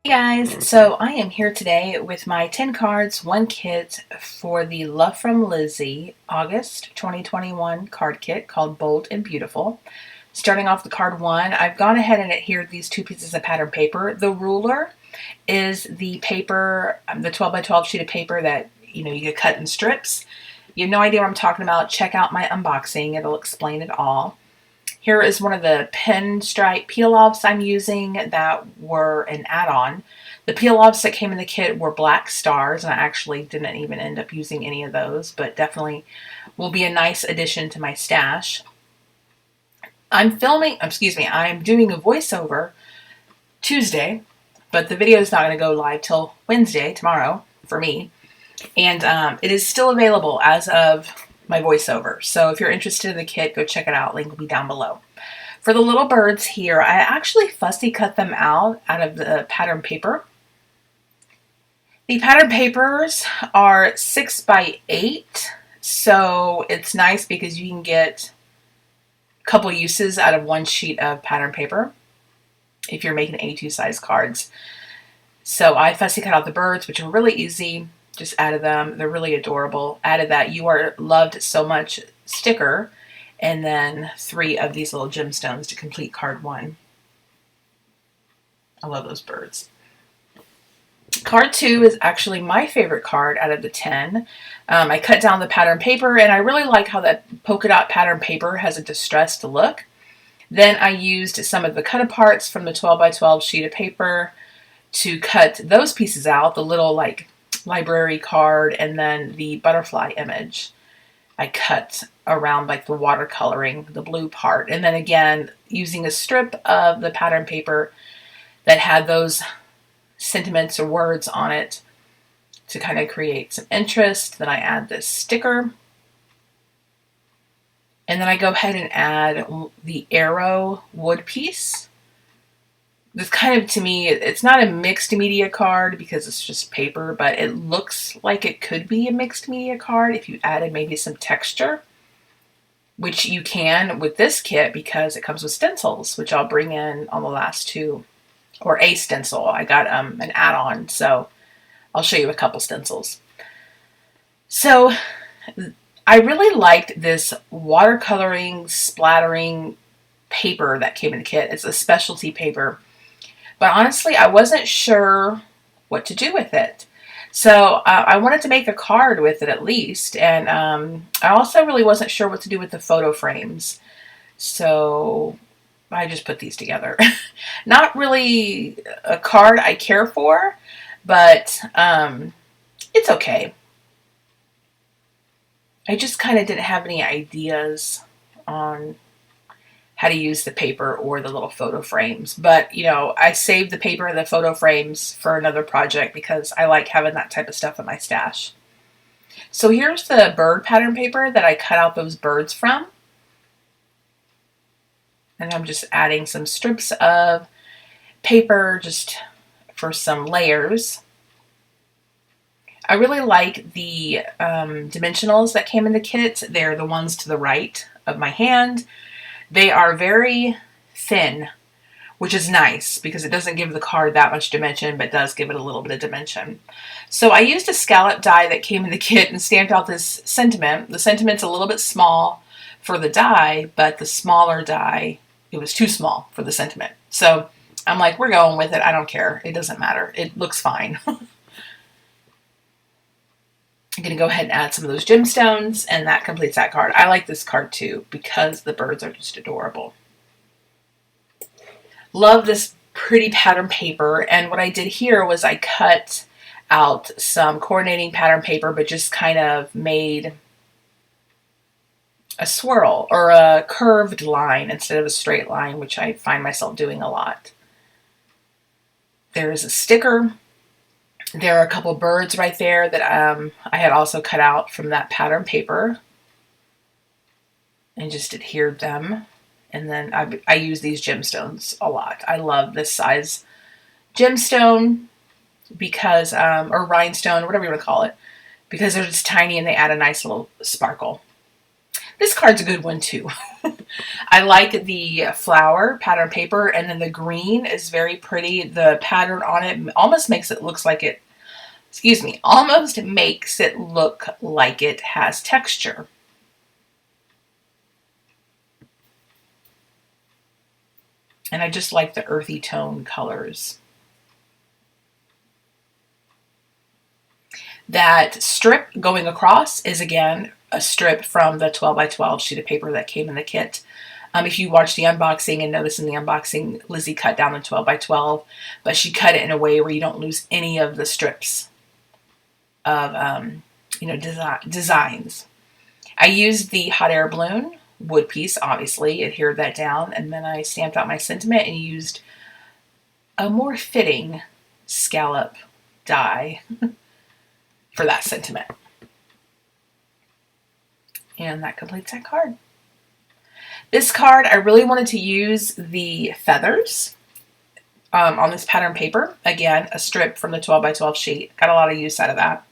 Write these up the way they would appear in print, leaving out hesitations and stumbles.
Hey guys, so I am here today with my 10 cards, 1 kit for the Love from Lizi August 2021 card kit called Bold and Beautiful. Starting off the card 1, I've gone ahead and adhered these 2 pieces of pattern paper. The ruler is the paper, the 12 by 12 sheet of paper that you could cut in strips. You have no idea what I'm talking about, check out my unboxing, it'll explain it all. Here is one of the pinstripe peel-offs I'm using that were an add-on. The peel-offs that came in the kit were black stars, and I actually didn't even end up using any of those, but definitely will be a nice addition to my stash. I'm doing a voiceover Tuesday, but the video is not going to go live till Wednesday, tomorrow, for me. And it is still available as of my voiceover. So if you're interested in the kit, go check it out. Link will be down below. For the little birds here, I actually fussy cut them out of the pattern paper. The pattern papers are 6 by 8, so it's nice because you can get a couple uses out of one sheet of pattern paper if you're making A2 size cards. So I fussy cut out the birds, which are really easy. Just added them. They're really adorable. Added that "You Are Loved So Much" sticker, and then 3 of these little gemstones to complete card 1. I love those birds. Card 2 is actually my favorite card out of the 10. I cut down the pattern paper, and I really like how that polka dot pattern paper has a distressed look. Then I used some of the cut-aparts from the 12 by 12 sheet of paper to cut those pieces out, the little library card and then the butterfly image. I cut around the watercoloring, the blue part, and then again using a strip of the pattern paper that had those sentiments or words on it to kind of create some interest. Then I add this sticker, and then I go ahead and add the arrow wood piece. This kind of, to me, it's not a mixed media card because it's just paper, but it looks like it could be a mixed media card if you added maybe some texture, which you can with this kit because it comes with stencils, which I'll bring in on the last 2, or a stencil. I got an add-on, so I'll show you a couple stencils. So I really liked this watercoloring, splattering paper that came in the kit. It's a specialty paper. But honestly, I wasn't sure what to do with it. So I wanted to make a card with it at least. And I also really wasn't sure what to do with the photo frames. So I just put these together. Not really a card I care for, but it's okay. I just kind of didn't have any ideas on how to use the paper or the little photo frames. But, I saved the paper and the photo frames for another project because I like having that type of stuff in my stash. So here's the bird pattern paper that I cut out those birds from. And I'm just adding some strips of paper just for some layers. I really like the dimensionals that came in the kit. They're the ones to the right of my hand. They are very thin, which is nice because it doesn't give the card that much dimension, but does give it a little bit of dimension. So I used a scallop die that came in the kit and stamped out this sentiment. The sentiment's a little bit small for the die, but the smaller die, it was too small for the sentiment. So I'm like, we're going with it. I don't care. It doesn't matter. It looks fine. I'm going to go ahead and add some of those gemstones, and that completes that card. I like this card too because the birds are just adorable. Love this pretty pattern paper, and what I did here was I cut out some coordinating pattern paper, but just kind of made a swirl or a curved line instead of a straight line, which I find myself doing a lot. There is a sticker. There are a couple birds right there that I had also cut out from that pattern paper and just adhered them. And then I use these gemstones a lot. I love this size gemstone because, or rhinestone, whatever you want to call it, because they're just tiny and they add a nice little sparkle. This card's a good one too. I like the flower pattern paper, and then the green is very pretty. The pattern on it almost makes it looks like it, excuse me, almost makes it look like it has texture. And I just like the earthy tone colors. That strip going across is again a strip from the 12 by 12 sheet of paper that came in the kit. If you watch the unboxing and notice in the unboxing, Lizzie cut down the 12 by 12, but she cut it in a way where you don't lose any of the strips of, designs. I used the hot air balloon wood piece, obviously, adhered that down, and then I stamped out my sentiment and used a more fitting scallop die for that sentiment. And that completes that card. This card, I really wanted to use the feathers on this pattern paper. Again, a strip from the 12 by 12 sheet. Got a lot of use out of that,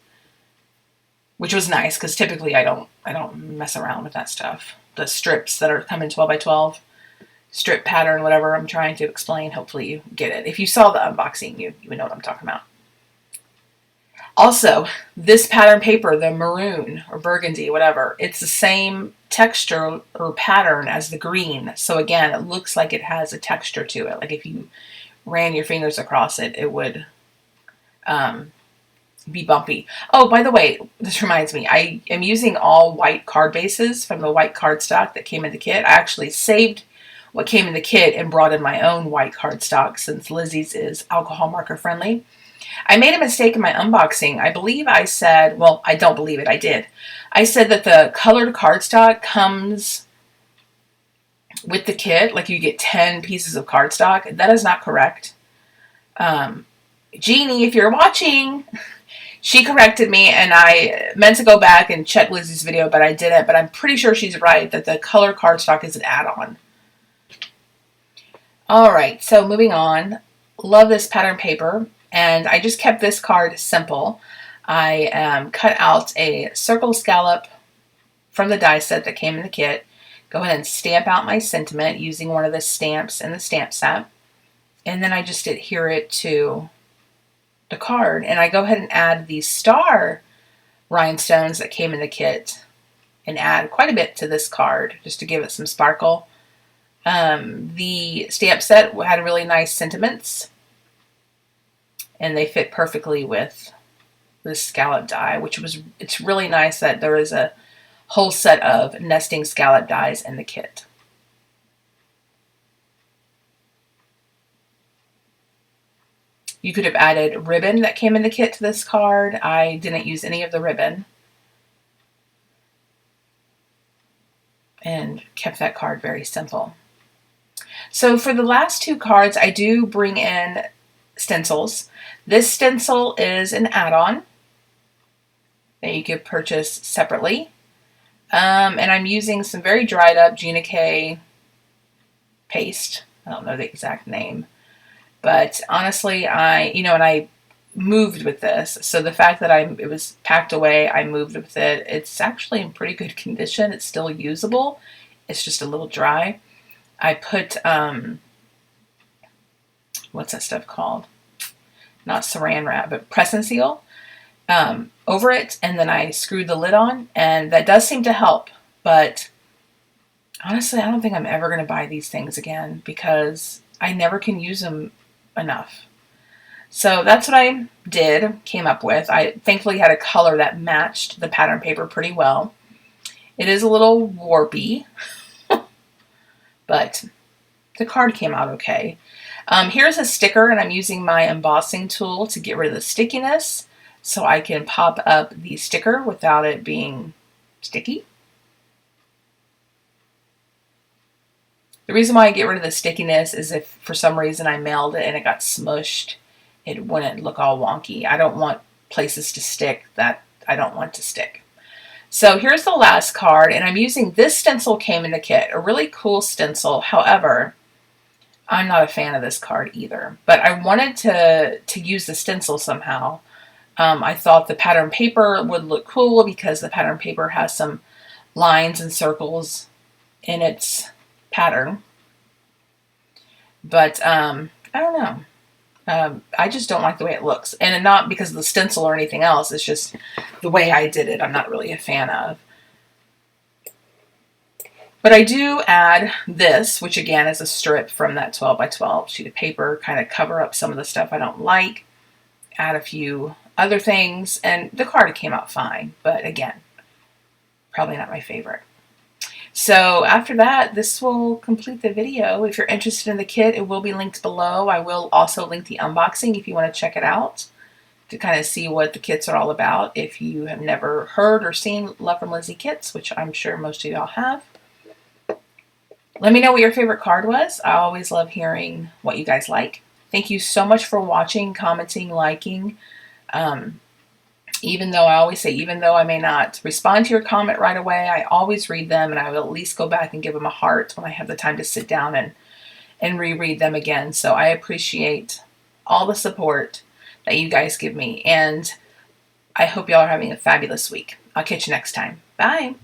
which was nice because typically I don't mess around with that stuff. The strips that are come in 12 by 12, strip pattern, whatever I'm trying to explain. Hopefully you get it. If you saw the unboxing, you would know what I'm talking about. Also, this pattern paper, the maroon or burgundy, whatever, it's the same texture or pattern as the green. So again, it looks like it has a texture to it. Like if you ran your fingers across it, it would be bumpy. Oh, by the way, this reminds me, I am using all white card bases from the white cardstock that came in the kit. I actually saved what came in the kit and brought in my own white cardstock since Lizzie's is alcohol marker friendly. I made a mistake in my unboxing. I believe I said, well, I don't believe it, I did. I said that the colored cardstock comes with the kit, like you get 10 pieces of cardstock. That is not correct. Jeannie, if you're watching, she corrected me, and I meant to go back and check Lizzie's video, but I didn't. But I'm pretty sure she's right that the color cardstock is an add-on. All right, so moving on. Love this pattern paper, and I just kept this card simple. I cut out a circle scallop from the die set that came in the kit. Go ahead and stamp out my sentiment using one of the stamps in the stamp set. And then I just adhere it to the card. And I go ahead and add the star rhinestones that came in the kit and add quite a bit to this card just to give it some sparkle. The stamp set had really nice sentiments, and they fit perfectly with this scallop die, it's really nice that there is a whole set of nesting scallop dies in the kit. You could have added ribbon that came in the kit to this card. I didn't use any of the ribbon and kept that card very simple. So for the last two cards, I do bring in stencils. This stencil is an add-on that you could purchase separately. And I'm using some very dried up Gina K paste. I don't know the exact name. But honestly, I moved with this. So the fact that it was packed away, I moved with it. It's actually in pretty good condition. It's still usable. It's just a little dry. I put, what's that stuff called? Not saran wrap, but press and seal over it. And then I screwed the lid on, and that does seem to help. But honestly, I don't think I'm ever going to buy these things again because I never can use them enough. So that's what I came up with. I thankfully had a color that matched the pattern paper pretty well. It is a little warpy, but the card came out okay. Here's a sticker, and I'm using my embossing tool to get rid of the stickiness so I can pop up the sticker without it being sticky. The reason why I get rid of the stickiness is if for some reason I mailed it and it got smushed, it wouldn't look all wonky. I don't want places to stick that I don't want to stick. So here's the last card, and I'm using this stencil came in the kit, a really cool stencil. However, I'm not a fan of this card either, but I wanted to use the stencil somehow. I thought the pattern paper would look cool because the pattern paper has some lines and circles in its pattern. But I don't know. I just don't like the way it looks. And not because of the stencil or anything else. It's just the way I did it I'm not really a fan of. But I do add this, which again is a strip from that 12 by 12 sheet of paper, kind of cover up some of the stuff I don't like, add a few other things, and the card came out fine. But again, probably not my favorite. So after that, this will complete the video. If you're interested in the kit, it will be linked below. I will also link the unboxing if you want to check it out to kind of see what the kits are all about. If you have never heard or seen Love from Lizi kits, which I'm sure most of y'all have. Let me know what your favorite card was. I always love hearing what you guys like. Thank you so much for watching, commenting, liking. Even though I may not respond to your comment right away, I always read them, and I will at least go back and give them a heart when I have the time to sit down and reread them again. So I appreciate all the support that you guys give me, and I hope y'all are having a fabulous week. I'll catch you next time. Bye.